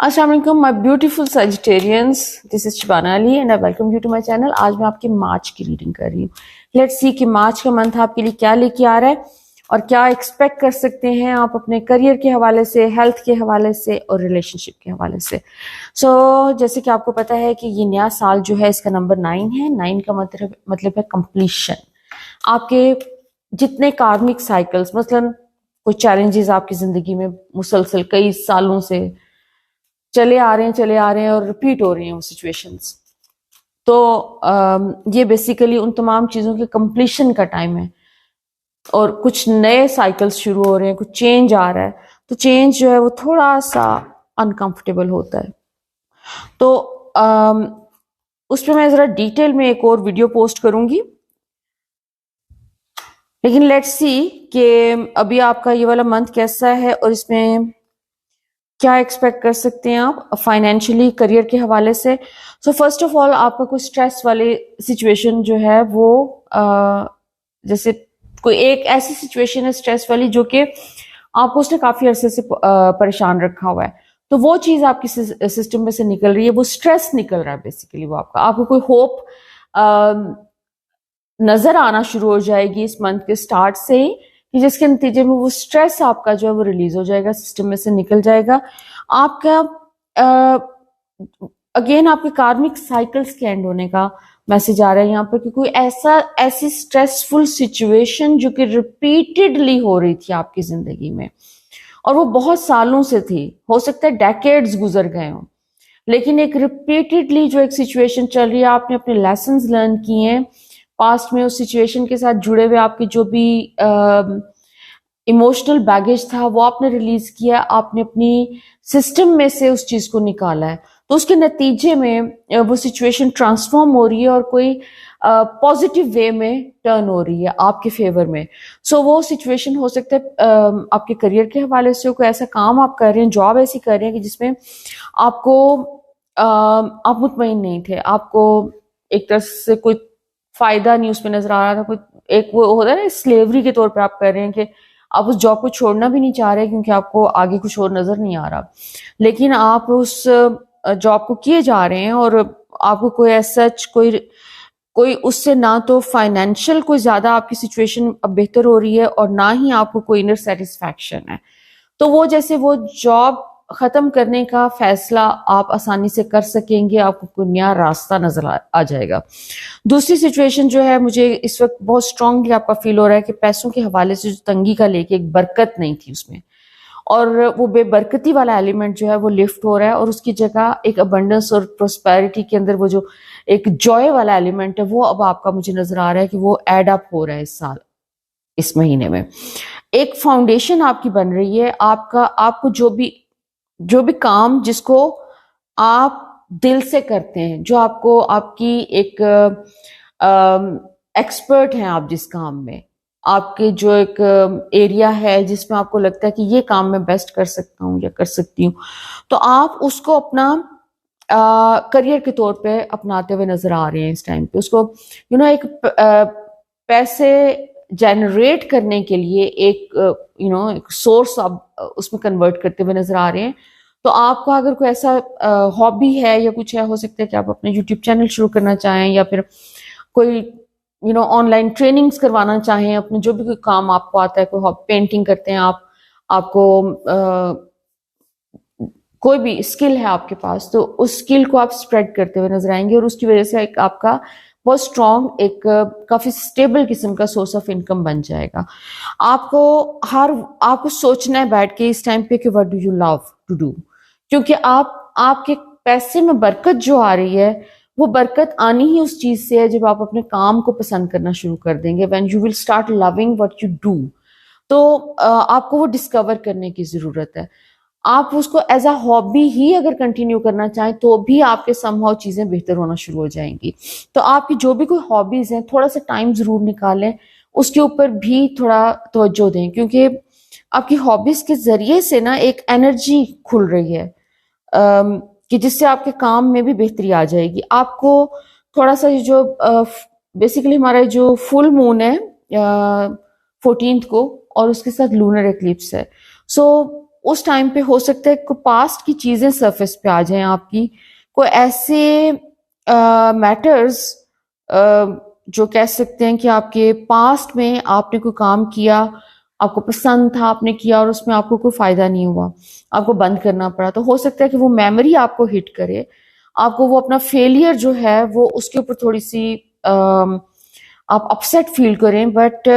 अस्सलाम वालेकुम my beautiful Sagittarians, this is Shabana Ali and I welcome you to my channel. आज मैं आपकी मार्च की रीडिंग कर रही हूँ। लेट्स सी कि मार्च का मंथ आपके लिए क्या लेके आ रहा है और क्या एक्सपेक्ट कर सकते हैं आप अपने करियर के हवाले से, हेल्थ के हवाले से और रिलेशनशिप के हवाले से। जैसे कि आपको पता है कि ये नया साल जो है इसका नंबर 9 है। 9 का मतलब है कंप्लीशन। आपके जितने कार्मिक साइकिल्स, मतलब कोई चैलेंजेस आपकी जिंदगी में मुसलसल कई सालों से चले आ रहे हैं और रिपीट हो रही हैं वो सिचुएशंस, तो ये बेसिकली उन तमाम चीज़ों के कंप्लीशन का टाइम है और कुछ नए साइकिल्स शुरू हो रहे हैं, कुछ चेंज आ रहा है। तो चेंज जो है वो थोड़ा सा अनकंफर्टेबल होता है। तो उस पर मैं ज़रा डिटेल में एक और वीडियो पोस्ट करूंगी। लेकिन लेट्स सी कि अभी आपका ये वाला मंथ कैसा है और इसमें क्या एक्सपेक्ट कर सकते हैं आप फाइनेंशियली, करियर के हवाले से। सो फर्स्ट ऑफ ऑल आपका कोई स्ट्रेस वाली सिचुएशन जो है वो जैसे कोई एक ऐसी सिचुएशन है स्ट्रेस वाली जो कि आपको उसने काफी अरसे से परेशान रखा हुआ है, तो वो चीज आपकी सिस्टम में से निकल रही है, वो स्ट्रेस निकल रहा है बेसिकली। वो आपको कोई होप नजर आना शुरू हो जाएगी इस मंथ के स्टार्ट से ही, कि जिसके नतीजे में वो स्ट्रेस आपका जो है वो रिलीज हो जाएगा, सिस्टम में से निकल जाएगा। आपका अगेन आपके कार्मिक साइकिल्स के एंड होने का मैसेज आ रहा है यहाँ पर कि कोई ऐसी स्ट्रेसफुल सिचुएशन जो कि रिपीटेडली हो रही थी आपकी जिंदगी में और वो बहुत सालों से थी, हो सकता है डेकेड्स गुजर गए हों, लेकिन एक रिपीटेडली जो एक सिचुएशन चल रही है, आपने अपने लेसन्स लर्न किए हैं पास्ट में, उस सिचुएशन के साथ जुड़े हुए आपके जो भी इमोशनल बैगेज था वो आपने रिलीज किया, आपने अपनी सिस्टम में से उस चीज को निकाला है, तो उसके नतीजे में वो सिचुएशन ट्रांसफॉर्म हो रही है और कोई पॉजिटिव वे में टर्न हो रही है आपके फेवर में। वो सिचुएशन हो सकता है आपके करियर के हवाले से, कोई ऐसा काम आप कर रहे हैं, जॉब ऐसी कर रहे हैं कि जिसमें आपको आप मुतमईन नहीं थे, आपको एक तरह से कोई फायदा नहीं उसमें नजर आ रहा था, कोई एक वो होता है ना स्लेवरी के तौर पे आप कर रहे हैं कि आप उस जॉब को छोड़ना भी नहीं चाह रहे क्योंकि आपको आगे कुछ और नजर नहीं आ रहा, लेकिन आप उस जॉब को किए जा रहे हैं और आपको कोई ऐसा कोई उससे ना तो फाइनेंशियल कोई ज्यादा आपकी सिचुएशन अब बेहतर हो रही है और ना ही आपको कोई इनर सेटिस्फैक्शन है। तो वो जैसे वो जॉब खत्म करने का फैसला आप आसानी से कर सकेंगे, आपको कोई नया रास्ता नजर आ जाएगा। दूसरी सिचुएशन जो है, मुझे इस वक्त बहुत स्ट्रांगली आपका फील हो रहा है कि पैसों के हवाले से जो तंगी का लेके एक बरकत नहीं थी उसमें, और वो बेबरकती वाला एलिमेंट जो है वो लिफ्ट हो रहा है और उसकी जगह एक अबंडेंस और प्रोस्पेरिटी के अंदर वो जो एक जॉय वाला एलिमेंट है वो अब आपका मुझे नजर आ रहा है कि वो एड अप हो रहा है इस साल, इस महीने में। एक फाउंडेशन आपकी बन रही है, आपको जो भी काम जिसको आप दिल से करते हैं, जो आपको आपकी एक एक्सपर्ट हैं आप जिस काम में, आपके जो एक एरिया है जिसमें आपको लगता है कि ये काम मैं बेस्ट कर सकता हूँ या कर सकती हूँ, तो आप उसको अपना करियर के तौर पे अपनाते हुए नजर आ रहे हैं इस टाइम पे। उसको एक पैसे जनरेट करने के लिए एक सोर्स आप उसमें कन्वर्ट करते हुए नजर आ रहे हैं। तो आपका अगर कोई ऐसा हॉबी है या कुछ है, हो सकता है कि आप अपने यूट्यूब चैनल शुरू करना चाहें या फिर कोई ऑनलाइन ट्रेनिंग्स करवाना चाहें, अपने जो भी कोई काम आपको आता है, कोई पेंटिंग करते हैं आप, आपको कोई भी स्किल है आपके पास, तो उस स्किल को आप स्प्रेड करते हुए नजर आएंगे और उसकी वजह से एक आपका बहुत स्ट्रॉन्ग एक काफी स्टेबल किस्म का सोर्स ऑफ इनकम बन जाएगा। आपको सोचना है बैठ के इस टाइम पे कि what do you love to do, क्योंकि आपके पैसे में बरकत जो आ रही है वो बरकत आनी ही उस चीज से है जब आप अपने काम को पसंद करना शुरू कर देंगे, when you will start loving what you do. तो आपको वो डिस्कवर करने की जरूरत है। आप उसको एज अ हॉबी ही अगर कंटिन्यू करना चाहें तो भी आपके समहाउ चीजें बेहतर होना शुरू हो जाएंगी। तो आपकी जो भी कोई हॉबीज हैं, थोड़ा सा टाइम जरूर निकालें, उसके ऊपर भी थोड़ा तवज्जो दें, क्योंकि आपकी हॉबीज के जरिए से ना एक एनर्जी खुल रही है कि जिससे आपके काम में भी बेहतरी आ जाएगी। आपको थोड़ा सा जो बेसिकली हमारा जो फुल मून है 14th को और उसके साथ लूनर एक्लिप्स है, उस टाइम पे हो सकता है कोई पास्ट की चीजें सरफेस पे आ जाएं आपकी, कोई ऐसे मैटर्स जो कह सकते हैं कि आपके पास्ट में आपने कोई काम किया, आपको पसंद था, आपने किया और उसमें आपको कोई फायदा नहीं हुआ, आपको बंद करना पड़ा। तो हो सकता है कि वो मेमोरी आपको हिट करे, आपको वो अपना फेलियर जो है वो उसके ऊपर थोड़ी सी आप अपसेट फील करें, बट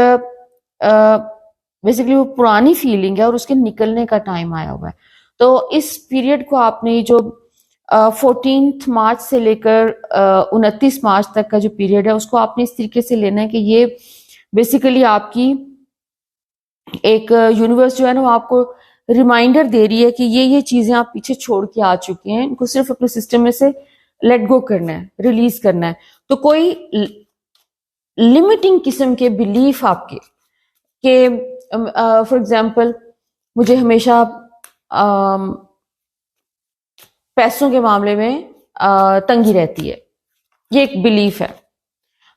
बेसिकली वो पुरानी फीलिंग है और उसके निकलने का टाइम आया हुआ है। तो इस पीरियड को आपने जो 14 मार्च से लेकर 29 मार्च तक का जो पीरियड है उसको आपने इस तरीके से लेना है कि ये बेसिकली आपकी एक यूनिवर्स जो है ना वो आपको रिमाइंडर दे रही है कि ये चीजें आप पीछे छोड़ के आ चुके हैं, इनको सिर्फ अपने सिस्टम में से लेट गो करना है, रिलीज करना है। तो कोई लिमिटिंग किस्म के बिलीफ आपके फॉर एग्जाम्पल मुझे हमेशा पैसों के मामले में तंगी रहती है, ये एक बिलीफ है।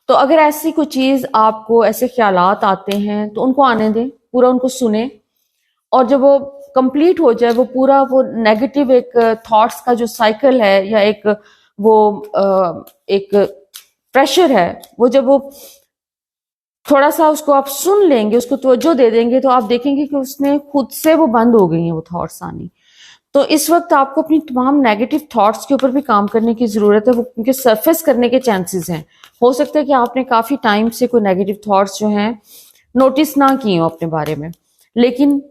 तो अगर ऐसी कोई चीज आपको, ऐसे ख्यालात आते हैं तो उनको आने दें, पूरा उनको सुने, और जब वो कंप्लीट हो जाए, वो पूरा वो नेगेटिव एक थॉट्स का जो साइकिल है या एक वो एक प्रेशर है, वो जब वो थोड़ा सा उसको आप सुन लेंगे, उसको तवज्जो दे देंगे, तो आप देखेंगे कि उसने खुद से वो बंद हो गई हैं वो थॉट्स आनी। तो इस वक्त आपको अपनी तमाम नेगेटिव थॉट्स के ऊपर भी काम करने की जरूरत है, वो उनके सरफेस करने के चांसेस हैं। हो सकता है कि आपने काफी टाइम से कोई नेगेटिव थॉट्स जो हैं नोटिस ना किए हो अपने बारे में, लेकिन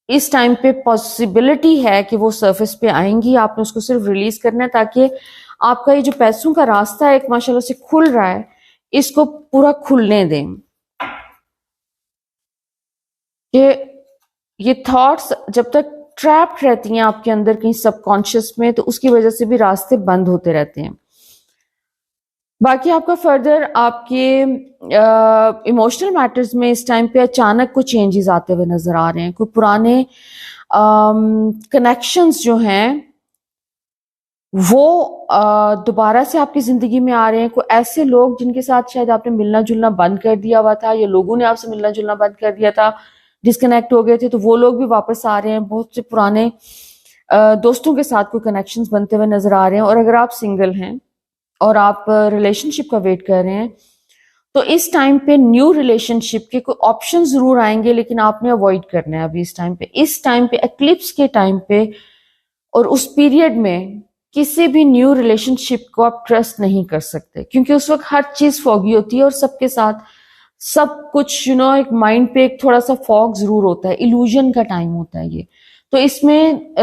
इस टाइम पे पॉसिबिलिटी है कि वो सरफेस पे आएंगी। आपने उसको सिर्फ रिलीज करना है ताकि आपका ये जो पैसों का रास्ता है एक माशाल्लाह से खुल रहा है, इसको पूरा खुलने दें। ये थॉट्स जब तक ट्रैप्ड रहती हैं आपके अंदर कहीं सबकॉन्शियस में, तो उसकी वजह से भी रास्ते बंद होते रहते हैं। बाकी आपका फर्दर आपके इमोशनल मैटर्स में इस टाइम पे अचानक कुछ चेंजेस आते हुए नजर आ रहे हैं। कोई पुराने कनेक्शंस जो हैं वो दोबारा से आपकी जिंदगी में आ रहे हैं। कोई ऐसे लोग जिनके साथ शायद आपने मिलना जुलना बंद कर दिया हुआ था, या लोगों ने आपसे मिलना जुलना बंद कर दिया था, डिस्कनेक्ट हो गए थे, तो वो लोग भी वापस आ रहे हैं। बहुत से पुराने दोस्तों के साथ कोई कनेक्शंस बनते हुए नजर आ रहे हैं। और अगर आप सिंगल हैं और आप रिलेशनशिप का वेट कर रहे हैं, तो इस टाइम पे न्यू रिलेशनशिप के कोई ऑप्शन जरूर आएंगे, लेकिन आपने अवॉइड करना है अभी इस टाइम पे। इस टाइम पे एक्लिप्स के टाइम पे और उस पीरियड में किसी भी न्यू रिलेशनशिप को आप ट्रस्ट नहीं कर सकते, क्योंकि उस वक्त हर चीज फॉगी होती है और सबके साथ सब कुछ एक माइंड पे एक थोड़ा सा फॉग जरूर होता है, इल्यूजन का टाइम होता है ये। तो इसमें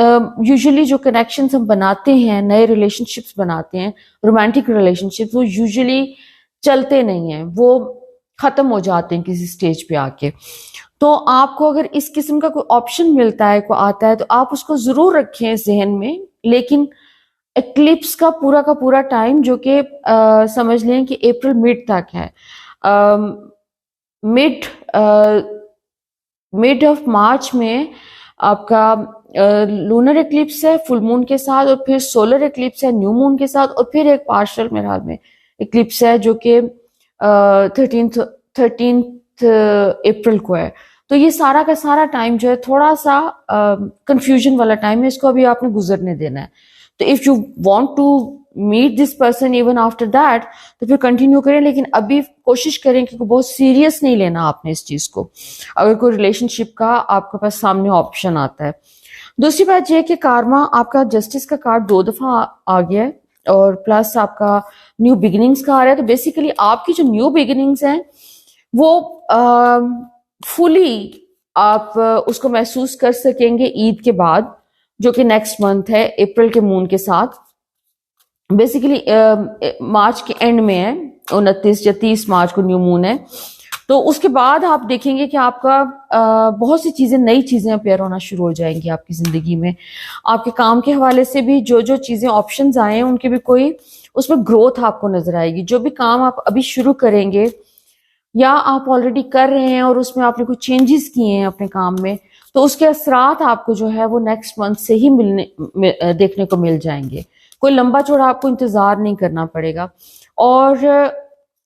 यूजुअली जो कनेक्शंस हम बनाते हैं, नए रिलेशनशिप्स बनाते हैं, रोमांटिक रिलेशनशिप्स, वो यूजुअली चलते नहीं हैं, वो खत्म हो जाते हैं किसी स्टेज पे आके। तो आपको अगर इस किस्म का कोई ऑप्शन मिलता है, कोई आता है, तो आप उसको जरूर रखें जहन में। लेकिन एक्लिप्स का पूरा टाइम जो कि समझ लें कि अप्रैल मिड तक है, मिड ऑफ मार्च में आपका लूनर एक्लिप्स है फुल मून के साथ, और फिर सोलर एक्लिप्स है न्यू मून के साथ, और फिर एक पार्शियल मेरे हाल में एक्लिप्स है जो कि 13th अप्रैल को है। तो ये सारा का सारा टाइम जो है थोड़ा सा कंफ्यूजन वाला टाइम है, इसको अभी आपने गुजरने देना है। तो if you want to meet this person even after that, तो फिर कंटिन्यू करें, लेकिन अभी कोशिश करें कि बहुत सीरियस नहीं लेना आपने इस चीज को, अगर कोई रिलेशनशिप का आपके पास सामने ऑप्शन आता है। दूसरी बात यह कि कार्मा आपका जस्टिस का कार्ड 2 दफा आ गया है, और प्लस आपका न्यू बिगिनिंग्स का आ रहा है। तो बेसिकली आपकी जो न्यू बिगिनिंग्स हैं वो फुली आप उसको महसूस कर सकेंगे ईद के बाद, जो कि नेक्स्ट मंथ है अप्रैल के मून के साथ। बेसिकली मार्च के एंड में है, 29 या 30 मार्च को न्यू मून है। तो उसके बाद आप देखेंगे कि आपका बहुत सी चीजें, नई चीजें अपेयर होना शुरू हो जाएंगी आपकी जिंदगी में। आपके काम के हवाले से भी जो जो चीजें ऑप्शंस आए हैं उनके भी कोई उसमें ग्रोथ आपको नजर आएगी। जो भी काम आप अभी शुरू करेंगे या आप ऑलरेडी कर रहे हैं और उसमें आपने कुछ चेंजेस किए हैं अपने काम में, तो उसके असरात आपको जो है वो नेक्स्ट मंथ से ही देखने को मिल जाएंगे। कोई लंबा चौड़ा आपको इंतजार नहीं करना पड़ेगा। और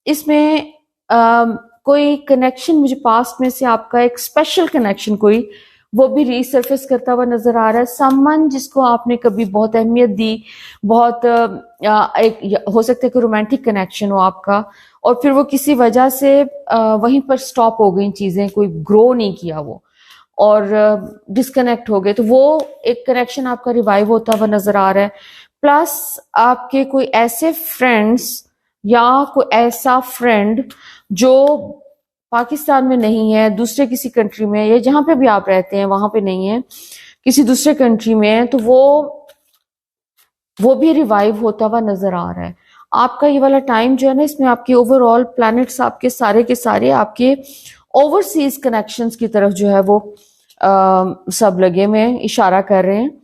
इसमें कोई कनेक्शन मुझे पास्ट में से आपका एक स्पेशल कनेक्शन कोई वो भी रीसर्फेस करता हुआ नजर आ रहा है। समवन जिसको आपने कभी बहुत अहमियत दी, बहुत एक हो सकता है कि रोमांटिक कनेक्शन हो आपका, और फिर वो किसी वजह से वहीं पर स्टॉप हो गई चीजें, कोई ग्रो नहीं किया वो, और डिस्कनेक्ट हो गए, तो वो एक कनेक्शन आपका रिवाइव होता हुआ नजर आ रहा है। प्लस आपके कोई ऐसे फ्रेंड्स या कोई ऐसा फ्रेंड जो पाकिस्तान में नहीं है, दूसरे किसी कंट्री में, या जहां पे भी आप रहते हैं वहां पे नहीं है, किसी दूसरे कंट्री में है, तो वो भी रिवाइव होता हुआ नजर आ रहा है। आपका ये वाला टाइम जो है ना, इसमें आपके ओवरऑल प्लैनेट्स आपके सारे के सारे आपके ओवरसीज कनेक्शंस की तरफ जो है वो सब लगे में इशारा कर रहे हैं।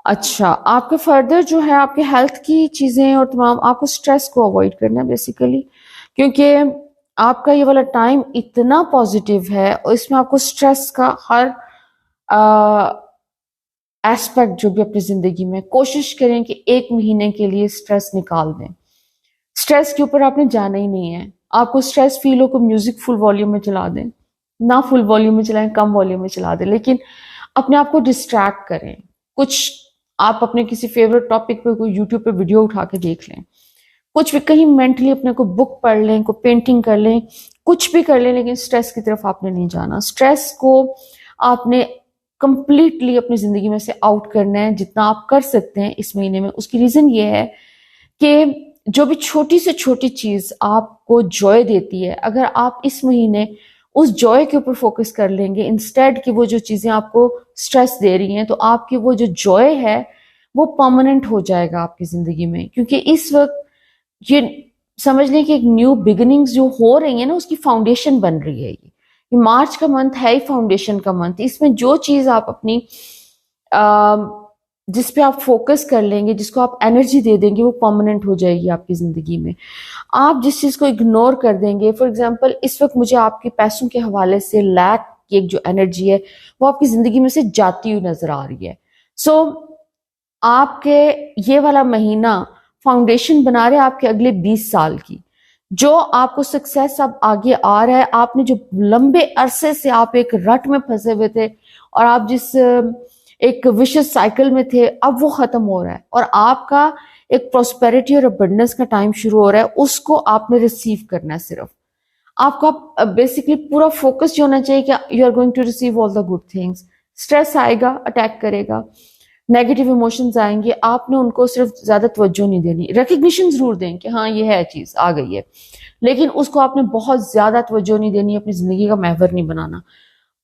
अच्छा, आपके फर्दर जो है आपके हेल्थ की चीजें और तमाम, आपको स्ट्रेस को अवॉइड करना है बेसिकली, क्योंकि आपका ये वाला टाइम इतना पॉजिटिव है और इसमें आपको स्ट्रेस का हर एस्पेक्ट जो भी अपनी जिंदगी में कोशिश करें कि 1 महीने के लिए स्ट्रेस निकाल दें। स्ट्रेस के ऊपर आपने जाना ही नहीं है। आपको स्ट्रेस फील हो को म्यूजिक फुल वॉल्यूम में चला दें, ना फुल वॉल्यूम में चलाएं, कम वॉल्यूम में चला दें, लेकिन अपने आप को डिस्ट्रैक्ट करें। कुछ आप अपने किसी फेवरेट टॉपिक पे कोई यूट्यूब पे वीडियो उठा के देख लें, कुछ भी कहीं मेंटली अपने को बुक पढ़ लें, को पेंटिंग कर लें, कुछ भी कर लें, लेकिन स्ट्रेस की तरफ आपने नहीं जाना। स्ट्रेस को आपने कंप्लीटली अपनी जिंदगी में से आउट करना है, जितना आप कर सकते हैं इस महीने में। उसकी रीजन ये है कि जो भी छोटी से छोटी चीज आपको जॉय देती है, अगर आप इस महीने उस जॉय के ऊपर फोकस कर लेंगे इंस्टेड कि वो जो चीजें आपको स्ट्रेस दे रही हैं, तो आपकी वो जो जॉय है वो परमानेंट हो जाएगा आपकी जिंदगी में। क्योंकि इस वक्त ये समझ लें कि एक न्यू बिगिनिंग्स जो हो रही है ना, उसकी फाउंडेशन बन रही है। ये मार्च का मंथ है ही फाउंडेशन का मंथ। इसमें जो चीज आप अपनी जिस पे आप फोकस कर लेंगे, जिसको आप एनर्जी दे देंगे, वो परमानेंट हो जाएगी आपकी जिंदगी में। आप जिस चीज को इग्नोर कर देंगे, फॉर एग्जाम्पल इस वक्त मुझे आपके पैसों के हवाले से लैक की एक जो एनर्जी है वो आपकी जिंदगी में से जाती हुई नजर आ रही है। सो आपके ये वाला महीना फाउंडेशन बना रहे आपके अगले 20 साल की। जो आपको सक्सेस अब आगे आ रहा है, आपने जो लंबे अरसे से आप एक रट में फंसे हुए थे और आप जिस एक विशेष साइकिल में थे, अब वो खत्म हो रहा है और आपका एक प्रॉस्पेरिटी और अबंडेंस का टाइम शुरू हो रहा है। उसको आपने रिसीव करना है। सिर्फ आपका बेसिकली पूरा फोकस जो होना चाहिए कि you are going to receive all the good things. Stress आएगा, अटैक करेगा, नेगेटिव इमोशंस आएंगे, आपने उनको सिर्फ ज्यादा तवज्जो नहीं देनी। रिकग्निशन जरूर दें कि हाँ ये है चीज आ गई है, लेकिन उसको आपने बहुत ज्यादा तवज्जो नहीं देनी, अपनी जिंदगी का महवर नहीं बनाना।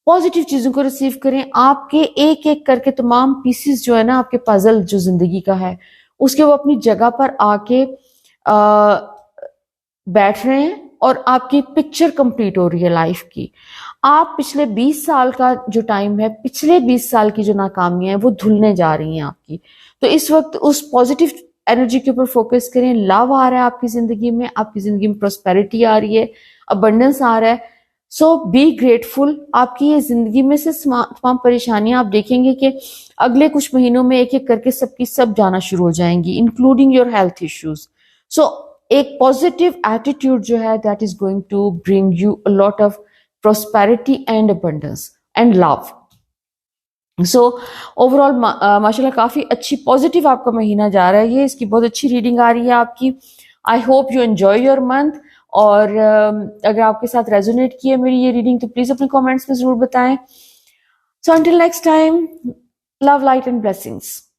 पॉजिटिव चीजों को रिसीव करें। आपके एक एक करके तमाम पीसेस जो है ना, आपके पजल जो जिंदगी का है, उसके वो अपनी जगह पर आके बैठ रहे हैं और आपकी पिक्चर कंप्लीट हो रही है लाइफ की। आप पिछले 20 साल का जो टाइम है, पिछले 20 साल की जो नाकामियां हैं वो धुलने जा रही हैं आपकी। तो इस वक्त उस पॉजिटिव एनर्जी के ऊपर फोकस करें। लव आ रहा है आपकी जिंदगी में, आपकी जिंदगी में प्रॉस्पेरिटी आ रही है, अबंडेंस आ रहा है। सो बी ग्रेटफुल। आपकी ये जिंदगी में से तमाम परेशानियां आप देखेंगे कि अगले कुछ महीनों में एक एक करके सबकी सब जाना शुरू हो जाएंगी, including your health issues. So एक पॉजिटिव एटीट्यूड जो है, that is going to bring you a lot of prosperity and abundance and love. So overall माशाल्लाह काफी अच्छी पॉजिटिव आपका महीना जा रहा है। ये इसकी बहुत अच्छी रीडिंग आ रही है आपकी। I hope you enjoy your month. और अगर आपके साथ रेजोनेट की है मेरी ये रीडिंग तो प्लीज अपने कमेंट्स में जरूर बताएं। So until next time, love, light and blessings.